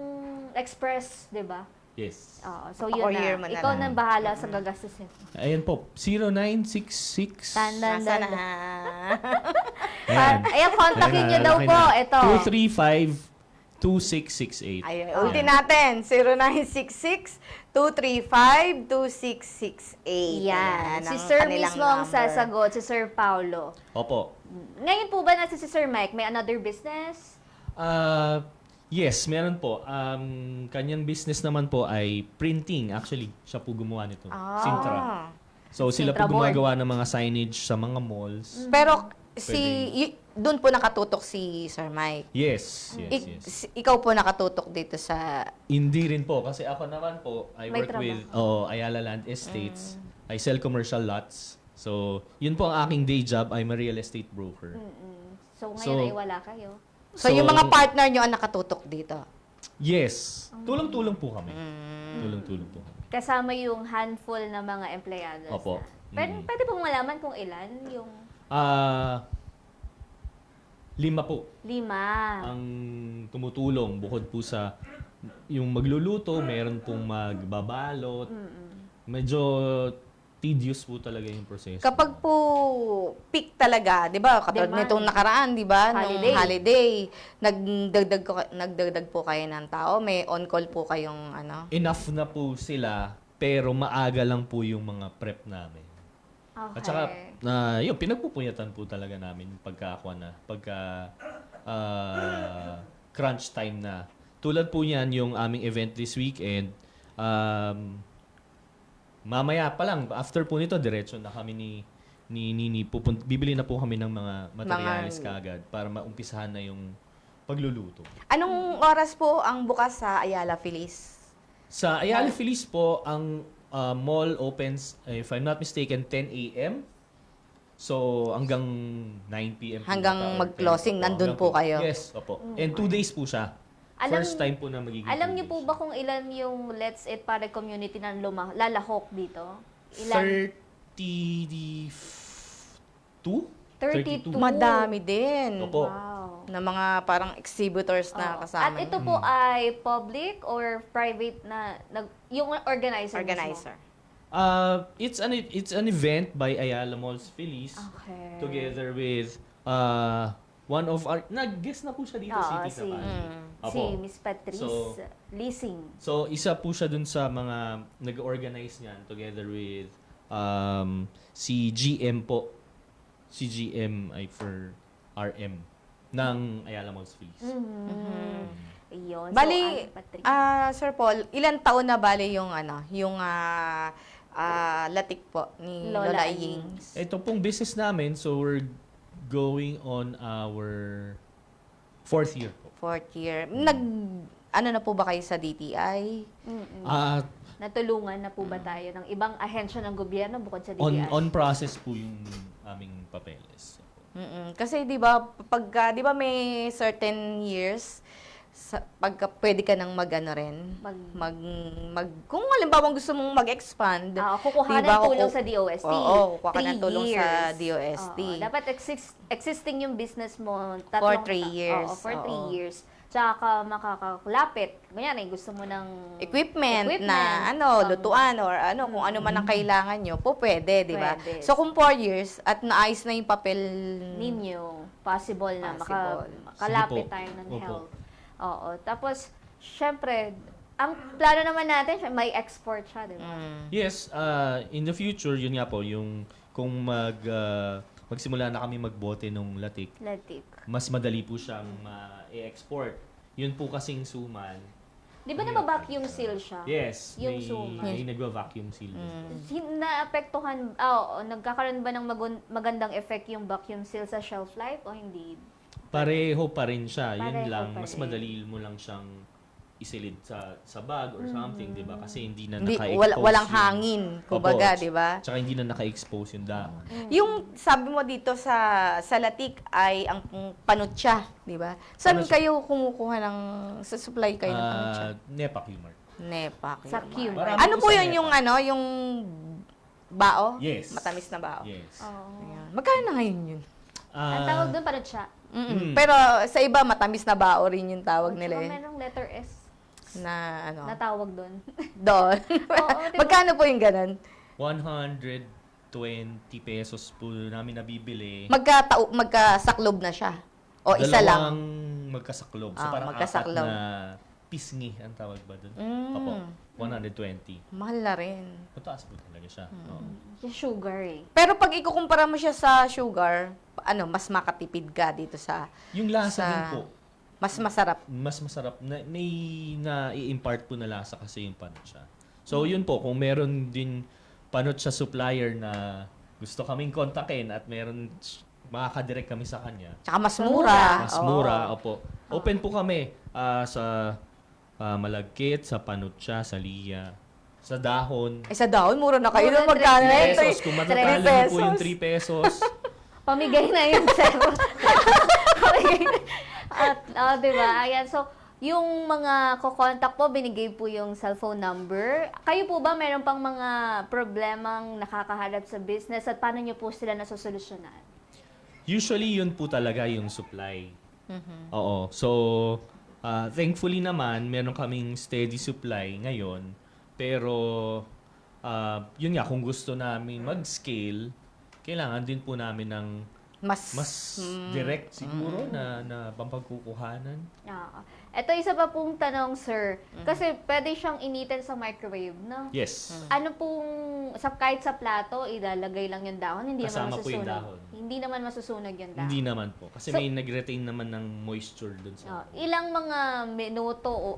express, di ba? Yes. Oo. So, yun Pa-courier mo na. na Ikaw lang. na bahala sa gagastusin. Ayan po, 0966. Nasa na? Ayan, kontakin nyo daw po. Ito. 235-2668. Ay, ulitin natin. 0966-235-2668. Yan. Si ang Sir kanilang mismo ang number. sasagot, si Sir Paulo. Opo. Ngayon po ba nasa si Sir Mike, may another business? Yes, meron po. Kanyang business naman po ay printing. Actually, siya po gumawa nito. Sintra. So, sila po Sintra board. gumagawa ng mga signage sa mga malls. Pero Pwedeng- doon po nakatutok si Sir Mike. Yes, yes, yes. Ikaw po nakatutok dito sa... Hindi rin po. Kasi ako naman po, I May work trabaho. with Ayala Land Estates. I sell commercial lots. So, yun po ang aking day job. I'm a real estate broker. So, ngayon So- ay wala kayo. So, yung mga partner nyo ang nakatutok dito. Yes. Tulong-tulong po kami. Tulong-tulong po kami. Kasama yung handful na mga empleados. Opo. Pwede pong malaman kung ilan yung 5 po. 5. Ang tumutulong bukod po sa yung magluluto, meron pong magbabalot. Medyo tedious po talaga yung proseso. Kapag po peak talaga, 'di ba? Katulad Demand. nitong nakaraan, 'di ba? Nung Holiday. holiday, nagdagdag po kayo ng tao, may on-call po kayong ano. Enough na po sila, pero maaga lang po yung mga prep namin. Okay. At saka, yun, pinagpupuyatan po talaga namin pagka crunch time na. Tulad po yan yung aming event this weekend. Mamaya pa lang, after po nito, diretso na kami ni bibili na po kami ng mga materialis kaagad para maumpisahan na yung pagluluto. Anong oras po ang bukas sa Ayala Feliz? Sa Ayala Feliz po, ang mall opens, if I'm not mistaken, 10 a.m. So, hanggang 9 p.m. po Hanggang yata, or mag-closing, 10 nandun hanggang po kayo? Yes, opo. And 2 days po siya. First time po na magiging Alam 2 niyo po days. ba kung ilan yung Let's Eat Pare community na lalahok dito? Ilan? 32? 32. Madami din. Opo. Wow. Na mga parang exhibitors na Oo. kasama. At ito po ay public or private na yung organizer organizer. It's an event by Ayala Malls Feliz Okay. together with one of our nag-guest na po siya dito Oo, City si, sa Bali. si Miss Patrice So- Leasing. So, isa po siya dun sa mga nag-organize niyan together with si GM po. Si GM ay for RM ng Ayala Malls Feliz. Ayun. Bali, so, Patrice. Sir Paul, ilang taon na bali yung latik po ni Lola Lola Aying. Aying? Ito pong business namin, so we're going on our 4th year po. 4th year. Ano na po ba kayo sa DTI? Ah, Natulungan na po ba tayo ng ibang ahensya ng gobyerno bukod sa DTI? on process po yung aming papeles. Kasi 'di ba pagka 'di ba may certain years pagka pwede ka nang mag-ano rin, kung halimbawa gusto mong mag-expand, kukuha diba, ng tulong sa DOST. Oo, kukuha ka ng 3 tulong sa years. DOST. Oo, dapat existing yung business mo For 3 years. Oo, for 3 Oo. years. Tsaka ka makakalapit. Kunyari, gusto mo ng Equipment na lutuan or kung ano man ang kailangan nyo, po pwede, di ba? Pwede. So kung 4 years at naayos na yung papel ninyo, possible na Possible. makalapit Sige po. tayo ng Opo. help. Oo. Tapos, syempre, ang plano naman natin, may export siya, di ba? Yes, in the future, yun nga po, yung kung magsimula na kami magbote nung latik, Latik. mas madali po siyang ma-export. Yun po kasing suman. Di ba naba-vacuum seal siya? Yes, Yung may, suman. may nagwa-vacuum seal. Naapektuhan, nagkakaroon ba ng magandang effect yung vacuum seal sa shelf life o hindi? Pareho pa rin siya. Yun Pareho lang, pa mas rin. madali mo lang siyang isilid sa bag or something, di ba? Kasi hindi na Hindi, naka-expose walang yung- hangin, kumbaga, Opo. di ba? Tsaka hindi na naka-expose yung dahon. Yung sabi mo dito sa latik ay ang panutya, di ba? Saan Panutya. kayo kumukuha sa supply kayo ng panutya? Nepa Qmart. Nepak. Sa yun. Q. Marami Ano po po sa yun Nepa. yung bao? Yes. Matamis na bao. Yes. Oh. Ayan. Magkano na ngayon yun? Ang tawag doon, parang siya. Pero sa iba, matamis na bao rin yung tawag nila eh. Merong letter S Na ano, na tawag doon. doon. Oo, diba? Magkano po yung ganun? 120 pesos po namin nabibili. Magkasaklob na siya. O isa lang. Dalawang magkasaklob. So Ah, parang magkasaklob. apat na pisngi ang tawag ba doon? Opo. 120. Mahal na rin. Mataas po talaga siya. Oo. Yung sugar eh. Pero pag ikukumpara mo siya sa sugar, mas makatipid ka dito sa... Yung lasa Sa- din po. Mas masarap. mas masarap na may na i-impart po na lasa kasi yung panot siya. So yun po, kung meron din panot siya supplier na gusto kaming kontakin at meron makaka-direct kami sa kanya. Tsaka mas mura. Mas Oo. mura, opo. Open po kami sa Malagkit, sa Panutya, sa Liya, sa Dahon. Sa dahon, mura na kayo. Mura, Nung magkano na 3 yun? pesos. Kung matatalo niyo po yung 3 pesos. Pamigay na yun, sir. Pamigay na. At, di ba? Ayan, so, yung mga kukontak po, binigay po yung cellphone number. Kayo po ba, meron pang mga problemang nakakaharap sa business at paano nyo po sila nasosolusyonan? Usually, yun po talaga yung supply. Oo. So, thankfully naman, meron kaming steady supply ngayon. Pero, yun nga, kung gusto namin mag-scale, kailangan din po namin ng mas direct siguro na pampagkukuhanan. Ito isa pa pong tanong, sir. Kasi pwede siyang initin sa microwave, no? Yes. Ano pong, kahit sa plato, ilalagay lang yung dahon, hindi Kasama naman po yung masusunog. dahon. Hindi naman masusunog yung dahon. Hindi naman po. Kasi So- may nag-retain naman ng moisture dun sa... Ilang mga minuto o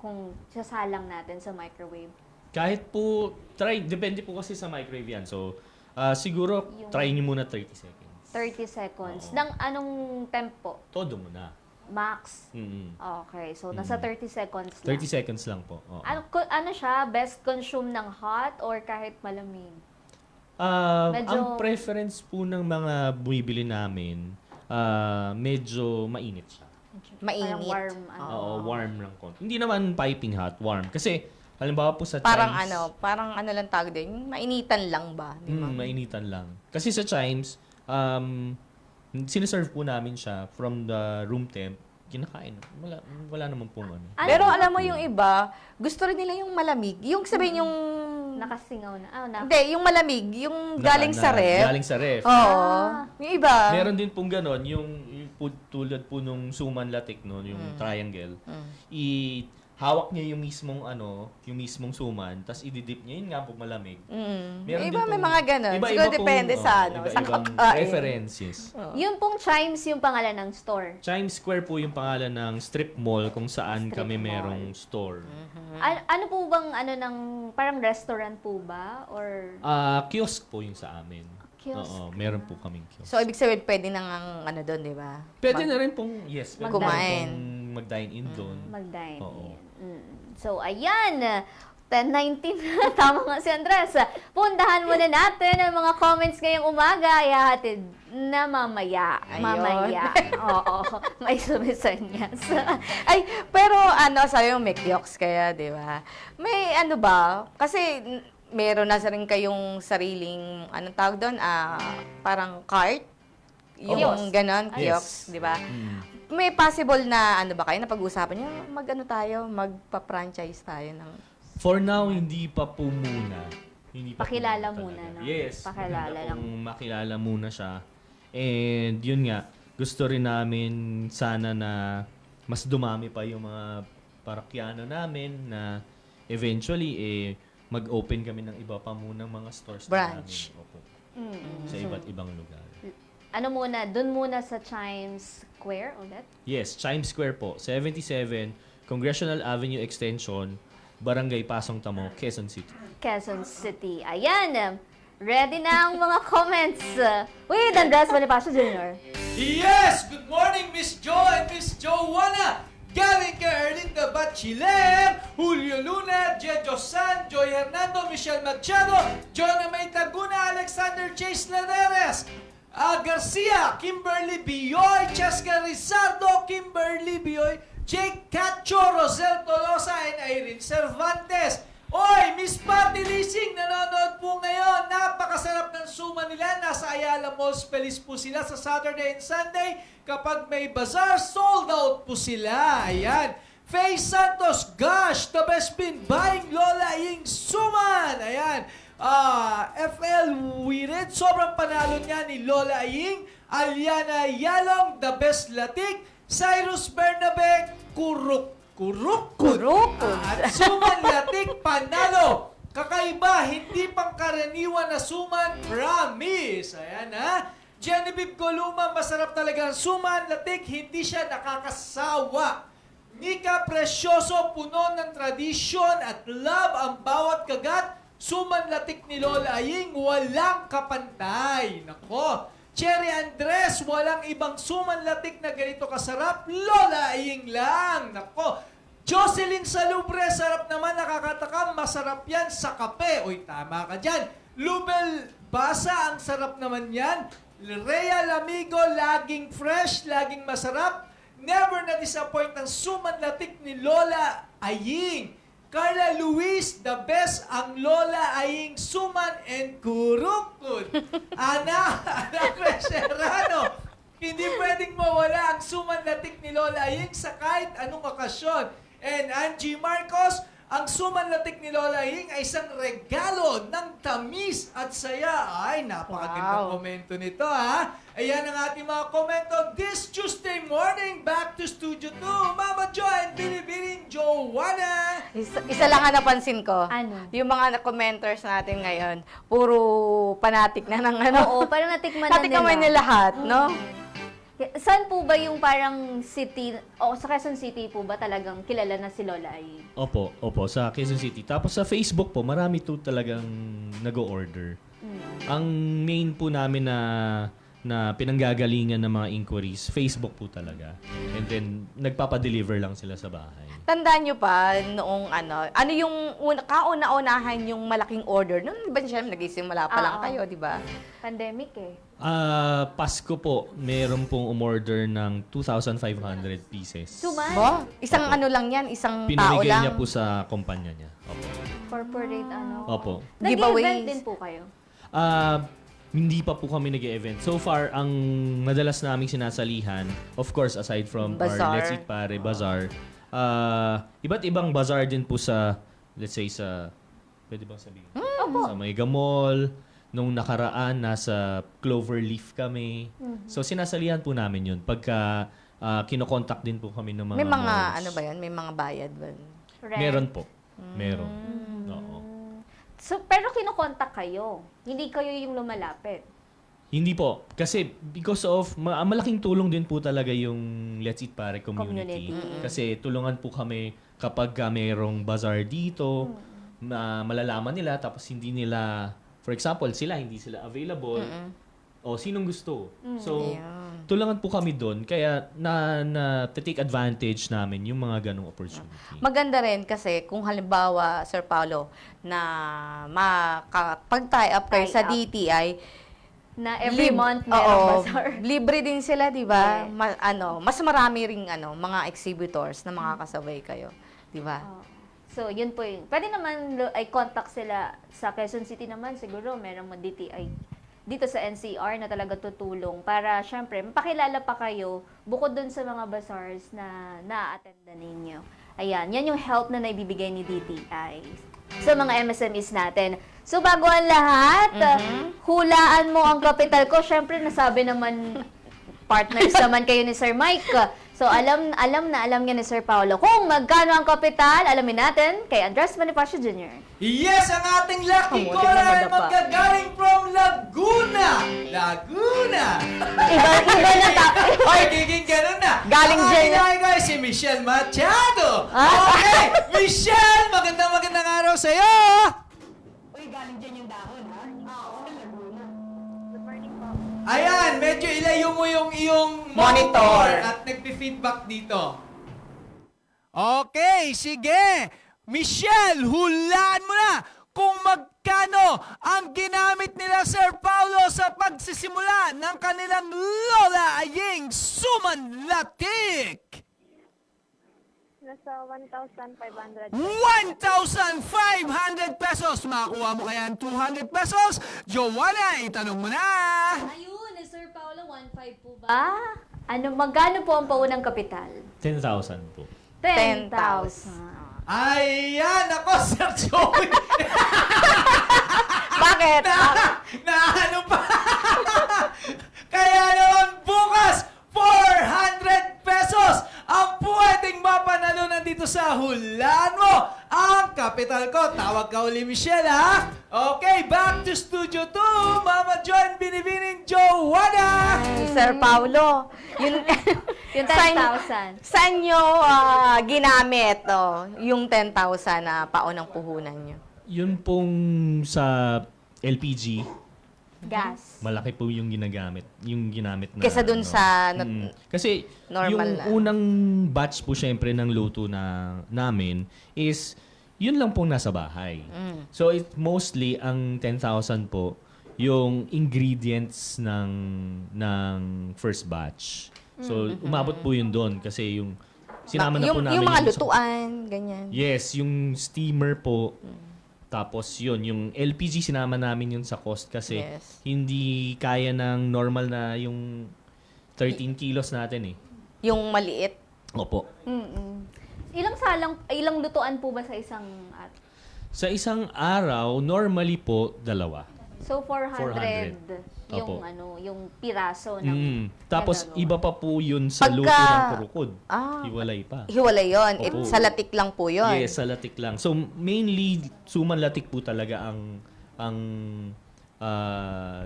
kung sasalang natin sa microwave? Kahit po, depende po kasi sa microwave yan. So, siguro, Yung- try nyo muna 30 seconds. 30 seconds. Oo. Ng anong tempo? Todo muna. Max? Mm-mm. Okay, so nasa 30 seconds lang. 30 seconds lang po. Oo. Ano siya? Best consume ng hot or kahit malamig? Medyo- Ang preference po ng mga bumibili namin, medyo mainit siya. Mainit. Parang warm. Oo, warm lang konti. Hindi naman piping hot, warm. Kasi, halimbawa po sa Parang Chimes, parang ano lang tawag din, mainitan lang ba? Di ba? mainitan lang. Kasi sa Chimes, sinaserve po namin siya from the room temp, kinakain. Wala naman pong ano. Pero alam mo yung iba, gusto rin nila yung malamig. Yung sabihin yung... Nakasingaw na. Hindi, yung malamig, yung galing sa ref. Galing sa ref. Oo. Yung iba. Meron din pong ganon, yung tulad po nung suman latik, no, yung triangle. Hawak niya yung mismong suman, tapos ididip niya, yun nga po malamig. Yung Meron iba din may pong- mga ganun. iba-iba Siguro pong, depende sa sa iba-ibang kakain. preferences. Yung pong Chimes yung pangalan ng store. Chimes Square po yung pangalan ng strip mall kung saan Strip kami mall. merong store. Ano po bang ng parang restaurant po ba or Kiosk po yung sa amin. Kiosk. Oo, meron po kaming kiosk. So, ibig sabihin, pwede nang ang ano doon, di ba? Pwede na rin pong, yes, pwede Kumain. na rin pong mag-dine in doon. mag-dine Oo. in? So, ayan. 10:19 na. Tama nga si Andres. Puntahan muna natin ang mga comments ngayong umaga. Ihahatid na mamaya. Ayun. Mamaya. Oo. May sumisanyas. Ay, pero sabi mo may kiosk kaya, di ba? May ano ba? Kasi meron na rin kayong sariling, anong tawag doon? Parang cart? Yung Kiosk. ganon, Yes. kiosk, di ba? May possible na ba kayo, na pag-usapan nyo, magpa-franchise tayo ng... For now, hindi pa po muna. Hindi pa Pakilala po muna, talaga. no? Yes. Pakilala maganda lang. pong makilala muna siya. And yun nga, gusto rin namin sana na mas dumami pa yung mga parakyano namin na eventually mag-open kami ng iba pa munang mga stores Branch. namin. Opo. Sa iba't ibang lugar. Ano muna? Doon muna sa Chimes Square ulit? Yes, Chimes Square po. 77 Congressional Avenue Extension, Barangay Pasong Tamo, Quezon City. Quezon City. Ayan. Ready na ang mga comments. Wait, Andres Bonifacio Jr. Yes! Good morning, Miss Jo and Miss Joanna! Galing kay Erlinda Bachiler, Julio Luna, Jejo San, Joy Hernando, Michelle Machado, Jonah May Taguna, Alexander Chase Laderes, Garcia, Kimberly Bioy, Cheska Rizardo, Kimberly Bioy, Jake Cacho, Rosel Tolosa, and Irene Cervantes. Oy, Miss Patty Leasing, nanonood po ngayon. Napakasarap ng suma nila. Nasa Ayala Malls Feliz po sila sa Saturday and Sunday. Kapag may bazaar, sold out po sila. Ayan. Faye Santos, gosh, the best been buying Lola Ying Suman. Ayan. FL Wirid, sobrang panalo niya ni Lola Ying. Aliana Yalong, the best latik. Cyrus Bernabe, Kuruk. At suman latik panalo. Kakaiba, hindi pangkaraniwan na suman, promise. Ayan ha. Genevieve Columa, masarap talaga ang suman latik, hindi siya nakakasawa. Nika Precioso, puno ng tradisyon at love ang bawat kagat. Suman latik ni Lola Aying, walang kapantay. Nako. Cherry Andres, walang ibang suman latik na ganito kasarap. Lola Aying lang. Nako. Jocelyn Salubre, sarap naman, nakakatakam. Masarap yan sa kape. Uy, tama ka dyan. Lubel Basa, ang sarap naman yan. Rhea Lamigo, laging fresh, laging masarap. Never na-disappoint ang suman latik ni Lola Aying. Carla Luis, the best ang Lola Aying suman and kurukod. Ana Crescerano, hindi pwedeng mawala ang suman latik ni Lola Aying sa kahit anong okasyon. And Angie Marcos, ang suman latik ni Lola Aying ay isang regalo ng tamis at saya. Ay, napakagandang Wow. komento nito, ha? Ayan ang ating mga komento this Tuesday morning. Back to Studio 2, Mama Joy and Binibining Joanna. Isa lang ang napansin ko. Ano? Yung mga commenters natin ngayon, puro panatik na ng ano. Oo, parang natikman na Natikman nila. na lahat, no? Saan po ba yung parang city, o sa Quezon City po ba talagang kilala na si Lola Aying? Opo, sa Quezon City. Tapos sa Facebook po, marami to talagang nag-o-order. Ang main po namin na pinanggagalingan ng mga inquiries, Facebook po talaga. And then, nagpapadeliver lang sila sa bahay. Tandaan nyo pa noong ano yung kauna-unahan yung malaking order? Noon, di ba siya nagsisimula pa lang Oo. kayo, di ba? Pandemic eh. Pasko po, meron pong umorder ng 2,500 pieces. Suman? Bo, isang ano lang yan, isang tao Pinamigay lang. niya po sa kumpanya niya. Opo. Corporate ano? Opo. Nag-event Giveaways. din po kayo? Hindi pa po kami nag-event. So far, ang madalas naming sinasalihan, of course, aside from our Bazaar. Let's Eat Pare Bazaar, iba't ibang bazaar din po sa, let's say, pwede bang sabihin? Sa Mega Mall. Nung nakaraan, nasa Cloverleaf kami. So, sinasalihan po namin yun. Pagka kinokontak din po kami ng mga May mga, malls. ano ba yan? May mga bayad ba? Rent? Meron po. Meron. Oo. So, pero kinokontak kayo. Hindi kayo yung lumalapit. Hindi po. Kasi because of, malaking tulong din po talaga yung Let's Eat Pare community. Kasi tulungan po kami kapag merong bazaar dito, malalaman nila, tapos hindi nila, for example, hindi sila available, o sinong gusto. So, Ayun. tulungan po kami doon. Kaya take advantage namin yung mga ganong opportunity. Maganda rin kasi kung halimbawa, Sir Paolo, na makapag-tie up kayo sa Tie up. DTI, Na every month merong bazaar. libre din sila, di ba? Yes. Mas marami ring mga exhibitors na makakasabay kayo, di ba? Oh. So, yun po yun. Pwede naman ay contact sila sa Quezon City naman. Siguro merong DTI dito sa NCR na talaga tutulong para syempre mapakilala pa kayo bukod dun sa mga bazaars na na-attendan ninyo. Ayan, yan yung help na naibibigay ni DTI sa mga MSMEs natin. So, bago ang lahat, hulaan mo ang kapital ko. Syempre, nasabi naman, partners naman kayo ni Sir Mike. So, alam niya ni Sir Paolo kung magkano ang kapital. Alamin natin kay Andres Bonifacio Jr. Yes, ang ating lucky Kamuti caller na ay madapa. magkagaling from Laguna. Laguna! Iba na Oy, giging ganun na. Galing ang dyan. ating guys, si Michelle Machado. Okay, Michelle, magandang araw sa'yo. Uy, galing dyan yung dahon, ha? Ayan, medyo ilayo mo yung iyong Monitor. at nagpi-feedback dito. Okay, sige. Michelle, hulaan mo na kung magkano ang ginamit nila Sir Paulo sa pagsisimula ng kanilang Lola Aying Suman Latik. Nasa 1,500. 1,500 pesos. Makakuha mo kaya ang 200 pesos. Joanna, itanong mo na. Ayun, Sir Paolo, 1.5 po ba? Magkano po ang paunang kapital? 10,000 po. 10,000. Ayan, ako, Sir Joey. Bakit? na ano pa? Kaya naman bukas, 400 pesos ang pwedeng mapanalo nandito sa Hulaan Mo ang capital ko. Tawag ka uli, Michelle, ha? Okay, back to Studio 2. Mama John, Binibining Joanna! Ay, Sir Paulo, yun, Yung saan- 10,000. Saan nyo ginamit yung 10,000 na paunang puhunan nyo? Yun pong sa LPG, Gas. malaki po yung ginamit na. Kesa dun sa Kasi normal yung na. unang batch po syempre ng luto namin is yun lang pong nasa bahay. So it mostly ang 10,000 po yung ingredients ng first batch. So umabot po yun doon kasi yung sinama na po namin yung mga sa- lutuan, ganyan. Yes, yung steamer po. Tapos yun, yung LPG sinama namin yun sa cost kasi Yes. hindi kaya ng normal na yung 13 kilos natin eh. Yung maliit. Opo. Mm-mm. Ilang lutuan po ba sa isang araw? Sa isang araw, normally po, 2. So 400 yung Opo. yung piraso ng Tapos ginagawa. iba pa po yun sa Pagka- luto ng kurukod. Ah. Hiwalay pa. Hiwalay yun. Opo. Sa latik lang po yun. Yes, sa latik lang. So mainly, suman latik po talaga ang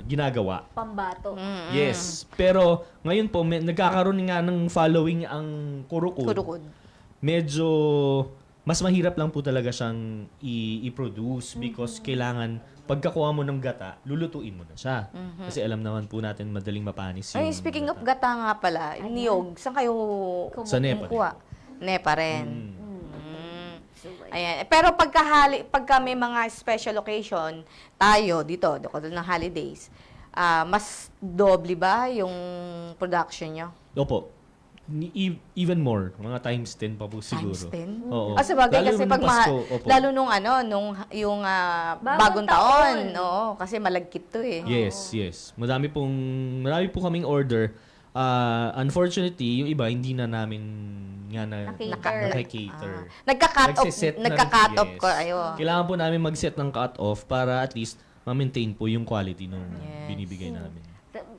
ginagawa. Pambato. Yes. Pero ngayon po, nagkakaroon nga ng following ang kurukod. Kurukod. Medyo mas mahirap lang po talaga siyang i-produce because kailangan pagkakuha mo ng gata, lulutuin mo na siya. Kasi alam naman po natin madaling mapanis yung Ay, speaking of gata nga pala, niyog, saan kayo Sa Nepa. kumukuha? Nepa rin. So, Ayan. Pero pagka may mga special occasion, tayo dito, katulad ng holidays, mas doble ba yung production nyo? Opo. Even more. Mga times 10 pa po siguro. Times 10? Oo. Sabagay Lalo kasi nung pag Pasko, opo. lalo yung bagong taon, oo, kasi malagkit to eh. Yes. Madami po kaming order. Unfortunately, yung iba hindi na namin nga naka-cater. Nagka-cut off ko ayo. Kailangan po namin mag-set ng cut-off para at least ma-maintain po yung quality nung Yes. binibigay namin.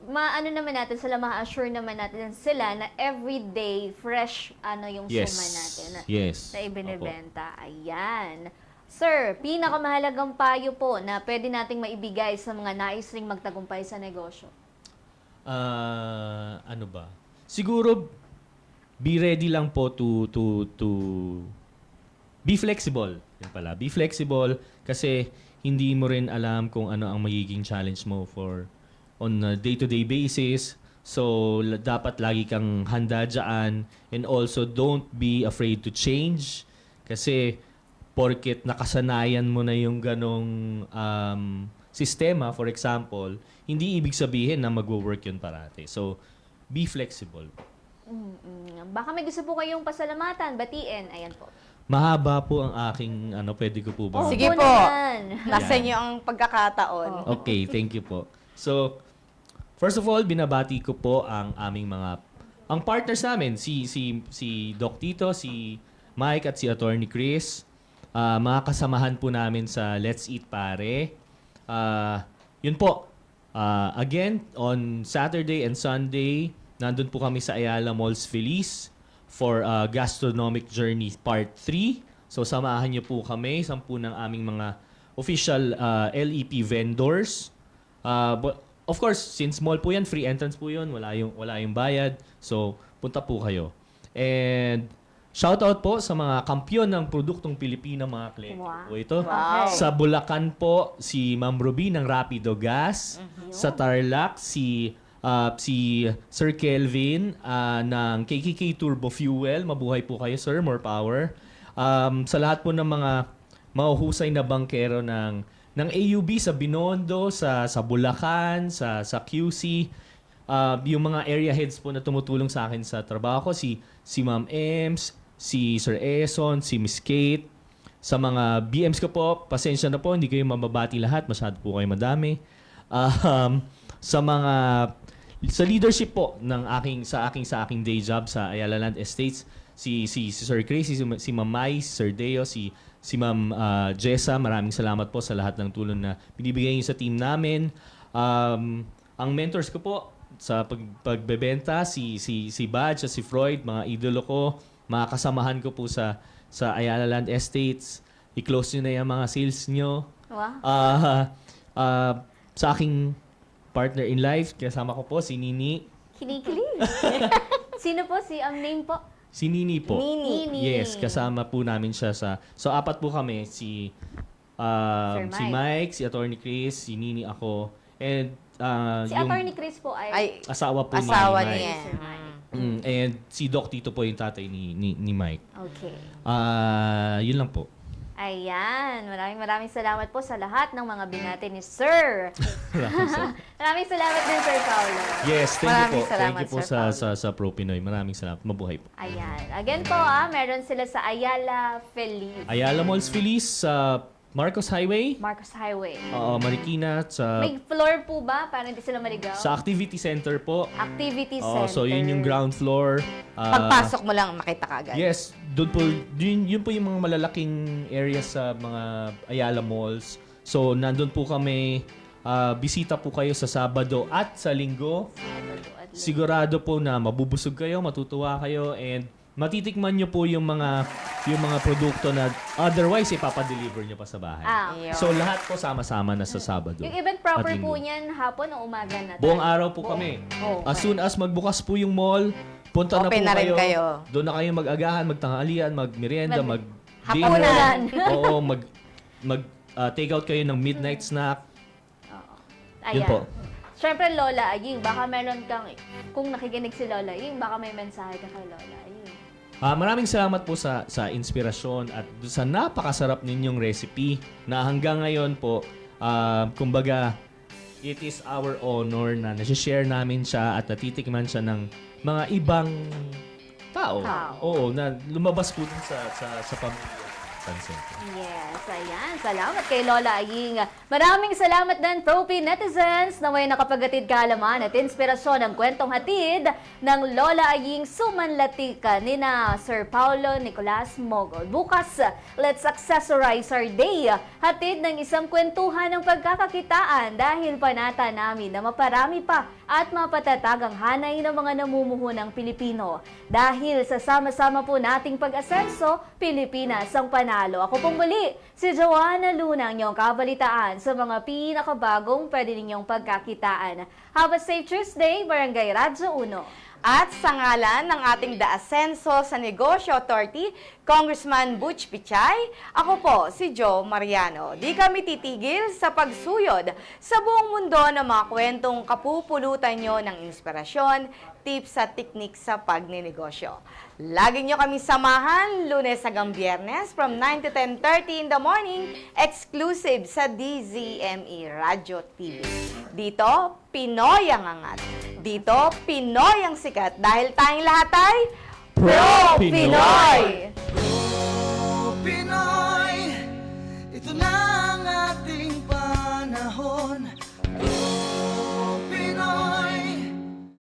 Maano naman natin sila, ma-assure naman natin sila na everyday fresh yung Yes. suman natin Yes. na ibinebenta. Ayan. Sir, pinakamahalagang payo po na pwede nating maibigay sa mga nais ring magtagumpay sa negosyo. Ano ba? Siguro be ready lang po to be flexible. Yan pala. Be flexible kasi hindi mo rin alam kung ano ang magiging challenge mo on a day-to-day basis. So, dapat lagi kang handa dyan. And also, don't be afraid to change. Kasi, porket nakasanayan mo na yung ganong sistema, for example, hindi ibig sabihin na magwo-work yun parati. So, be flexible. Baka may gusto po kayong pasalamatan, batiin. Ayan po. Mahaba po ang aking, pwede ko po ba? Sige Opo po. naman. Nasa Yan. inyo ang pagkakataon. Okay, thank you po. So, first of all, binabati ko po ang aming ang partners namin, si Doc Tito, si Mike at si Attorney Chris. Mga kasamahan po namin sa Let's Eat Pare. Yun po. Again, on Saturday and Sunday, nandun po kami sa Ayala Malls Feliz for Gastronomic Journey Part 3. So, samahan niyo po kami, 10 ng aming mga official LEP vendors. But of course, since mall po yan, free entrance po yun, wala yung bayad. So, punta po kayo. And shoutout po sa mga kampyon ng produktong Pilipino, mga kliyente Wow. po ito. Wow. Sa Bulacan po, si Ma'am Ruby ng Rapido Gas. Sa Tarlac, si Sir Kelvin ng KKK Turbo Fuel. Mabuhay po kayo, sir. More power. Sa lahat po ng mga mahuhusay na bangkero ng AUB sa Binondo, sa Bulacan, sa QC, yung mga area heads po na tumutulong sa akin sa trabaho ko, si Ma'am Ems, si Sir Eson, si Miss Kate. Sa mga BMs ko po, pasensya na po, hindi kayo mababati lahat, masyado po kayo madami. Sa leadership po ng sa aking day job sa Ayala Land Estates, si Sir Chris, si Ma'am Mai, si Sir Deo, si Ma'am Jessa, maraming salamat po sa lahat ng tulong na binibigay niyo sa team namin. Ang mentors ko po sa pagbebenta, si Badge at si Freud, mga idolo ko, mga kasamahan ko po sa Ayala Land Estates. i-close nyo na yung mga sales nyo. Wow. Sa aking partner in life, kasama ko po si Nini. Kinikilig. Sino po ang name po? Si Nini po. Nini. Yes, kasama po namin siya sa... So, apat po kami. Si Sir si Mike, si Attorney Chris, si Nini, ako. And Si yung Attorney Chris po ay Ay, asawa po asawa ni Mike. niya. Sir Mike. And si Doc Tito po yung tatay ni Mike. Okay. Yun lang po. Ayan. Maraming salamat po sa lahat ng mga binati ni Sir. Maraming salamat din, Sir Paolo. Yes, thank Maraming you po. salamat, Thank you po Sir Paolo. sa Pro Pinoy. Maraming salamat. Mabuhay po. Ayan. Again po, meron sila sa Ayala Feliz. Ayala Malls Feliz sa Marcos Highway, Marcos Highway. Marikina, sa May floor po ba para hindi sila maligaw? Activity Center po. Activity Oo, Center. so yun yung ground floor. Pagpasok mo lang, makita ka agad. Yes, doon po, yun po yung mga malalaking areas sa mga Ayala Malls. So, nandun po kami, bisita po kayo sa Sabado at sa Linggo. Sigurado po na mabubusog kayo, matutuwa kayo, and matitikman nyo po yung mga produkto na otherwise ipapadeliver nyo pa sa bahay. Ayun. So, lahat po sama-sama na sa Sabado. Yung event proper at Linggo. po niyan, hapon o umaga na? Buong araw po kami. Oh, As soon as magbukas po yung mall, punta na Open po na rin kayo. Doon na kayo mag-agahan, magtanghalian, mag-merienda, Hapunan. mag-dinner. Oo, take out kayo ng midnight snack. Yun Ayan. po. Siyempre, Lola Aying, baka meron kang, kung nakikinig si Lola Aying, baka may mensahe ka kay Lola Aying. Maraming salamat po sa inspirasyon at sa napakasarap ninyong recipe na hanggang ngayon po, kumbaga, it is our honor na nasi-share namin siya at natitikman siya ng mga ibang tao. Oo, na lumabas po dun sa pamilya. Yes, ayan. Salamat kay Lola Aying. Maraming salamat din, Propi netizens, na may nakapagatid kaalaman at inspirasyon ng kwentong hatid ng Lola Aying Sumanlatika ni na Sir Paolo Nicolas Mogol. Bukas, let's accessorize our day. Hatid ng isang kwentuhan ng pagkakakitaan dahil panata namin na maparami pa at mapatatag ang hanay ng mga namumuhunang Pilipino. Dahil sa sama-sama po nating pag-asenso, Pilipinas ang panalo. Ako pong muli, si Joanna Luna, ang inyong kabalitaan sa mga pinakabagong pwede ninyong pagkakitaan. Have a safe Tuesday, Barangay Radyo 1. At sa ngalan ng ating The Ascenso sa Negosyo Authority, Congressman Butch Pichay, ako po si Joe Mariano. Di kami titigil sa pagsuyod sa buong mundo ng mga kwentong kapupulutan nyo ng inspirasyon, tips at teknik sa pagninegosyo. Lagi nyo kami samahan, Lunes hanggang Biyernes from 9 to 10:30 in the morning, exclusive sa DZME Radio TV. Dito, Pinoy ang angat. Dito, Pinoy ang sikat dahil tayong lahat ay Pro Pinoy!